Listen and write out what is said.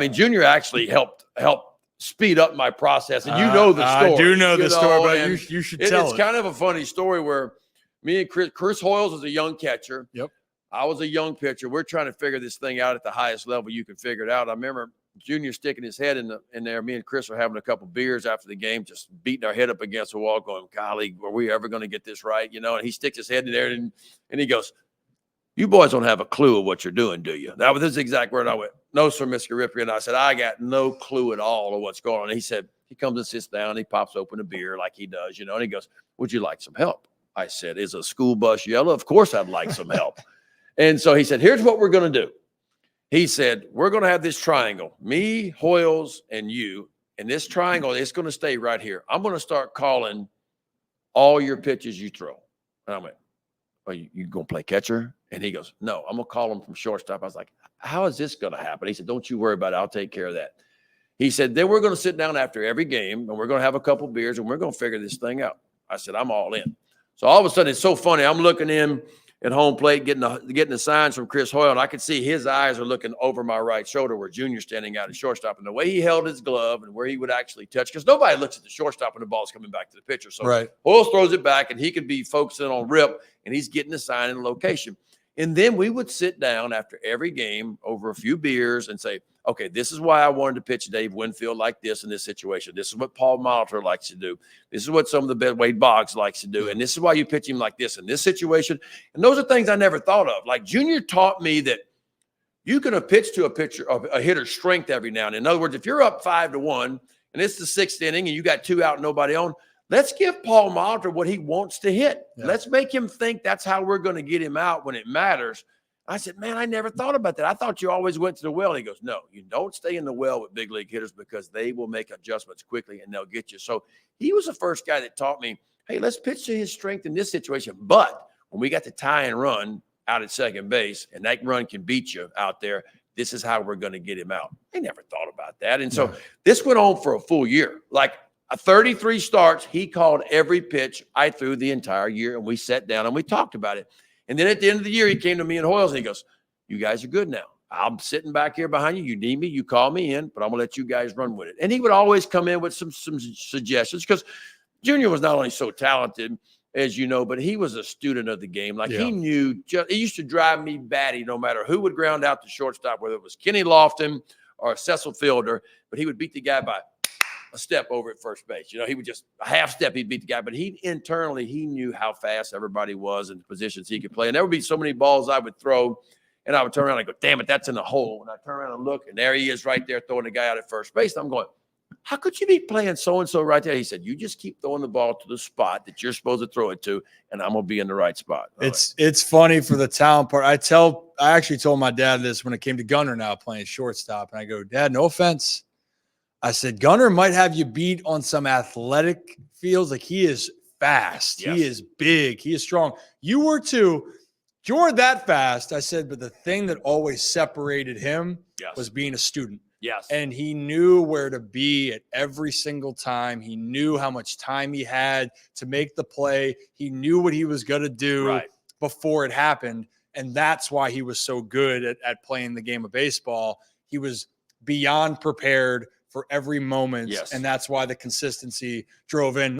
mean, Junior actually helped speed up my process, and you know the story. I do know the story, but you should tell it. It's kind of a funny story where me and Chris Hoyles was a young catcher. Yep. I was a young pitcher. We're trying to figure this thing out at the highest level you can figure it out. I remember Junior sticking his head in there. Me and Chris were having a couple beers after the game, just beating our head up against the wall, going, golly, are we ever going to get this right? You know, and he sticks his head in there and he goes, you boys don't have a clue of what you're doing, do you? That was his exact word. I went, no, sir, Mr. Ripken. And I said, I got no clue at all of what's going on. And he said, he comes and sits down, he pops open a beer like he does, you know, and he goes, would you like some help? I said, is a school bus yellow? Of course I'd like some help. And so he said, here's what we're going to do. He said, we're going to have this triangle, me, Hoyles, and you. And this triangle, it's going to stay right here. I'm going to start calling all your pitches you throw. And I went, are you going to play catcher? And he goes, no, I'm going to call them from shortstop. I was like, how is this going to happen? He said, don't you worry about it. I'll take care of that. He said, then we're going to sit down after every game, and we're going to have a couple beers, and we're going to figure this thing out. I said, I'm all in. So all of a sudden, it's so funny. I'm looking in at home plate, getting the signs from Chris Hoyle, and I could see his eyes are looking over my right shoulder where Junior's standing out at shortstop, and the way he held his glove and where he would actually touch, because nobody looks at the shortstop when the ball's coming back to the pitcher. So Hoyle throws it back, and he could be focusing on Rip, and he's getting the sign and location. And then we would sit down after every game over a few beers and say, okay, this is why I wanted to pitch Dave Winfield like this in this situation. This is what Paul Molitor likes to do. This is what some of the best Wade Boggs likes to do. And this is why you pitch him like this in this situation. And those are things I never thought of. Like Junior taught me that you can pitch to a hitter's strength every now and then. In other words, if you're up 5-1 and it's the sixth inning and you got 2 out and nobody on, let's give Paul Molitor what he wants to hit. Yeah. Let's make him think that's how we're going to get him out when it matters. I said, man, I never thought about that. I thought you always went to the well. And he goes, no, you don't stay in the well with big league hitters because they will make adjustments quickly and they'll get you. So he was the first guy that taught me, hey, let's pitch to his strength in this situation. But when we got to tie and run out at second base and that run can beat you out there, this is how we're going to get him out. I never thought about that. And so this went on for a full year. Like 33 starts, he called every pitch I threw the entire year, and we sat down and we talked about it. And then at the end of the year, he came to me and Hoyles, and he goes, you guys are good now. I'm sitting back here behind you. You need me, you call me in, but I'm going to let you guys run with it. And he would always come in with some suggestions because Junior was not only so talented, as you know, but he was a student of the game. Like he knew, it used to drive me batty no matter who would ground out the shortstop, whether it was Kenny Lofton or Cecil Fielder, but he would beat the guy by a step over at first base. You know, he would just a half step, he'd beat the guy, but he knew how fast everybody was and the positions he could play. And there would be so many balls I would throw and I would turn around and go, damn it, that's in the hole. And I turn around and look, and there he is right there throwing the guy out at first base. And I'm going, how could you be playing so-and-so right there? He said, you just keep throwing the ball to the spot that you're supposed to throw it to, and I'm going to be in the right spot. It's funny for the talent part. I actually told my dad this when it came to Gunnar now playing shortstop. And I go, Dad, no offense. I said, Gunnar might have you beat on some athletic fields. Like he is fast. Yes. He is big. He is strong. You were too. You're that fast. I said, but the thing that always separated him was being a student. Yes. And he knew where to be at every single time. He knew how much time he had to make the play. He knew what he was going to do before it happened. And that's why he was so good at playing the game of baseball. He was beyond prepared for every moment. Yes. And that's why the consistency drove in.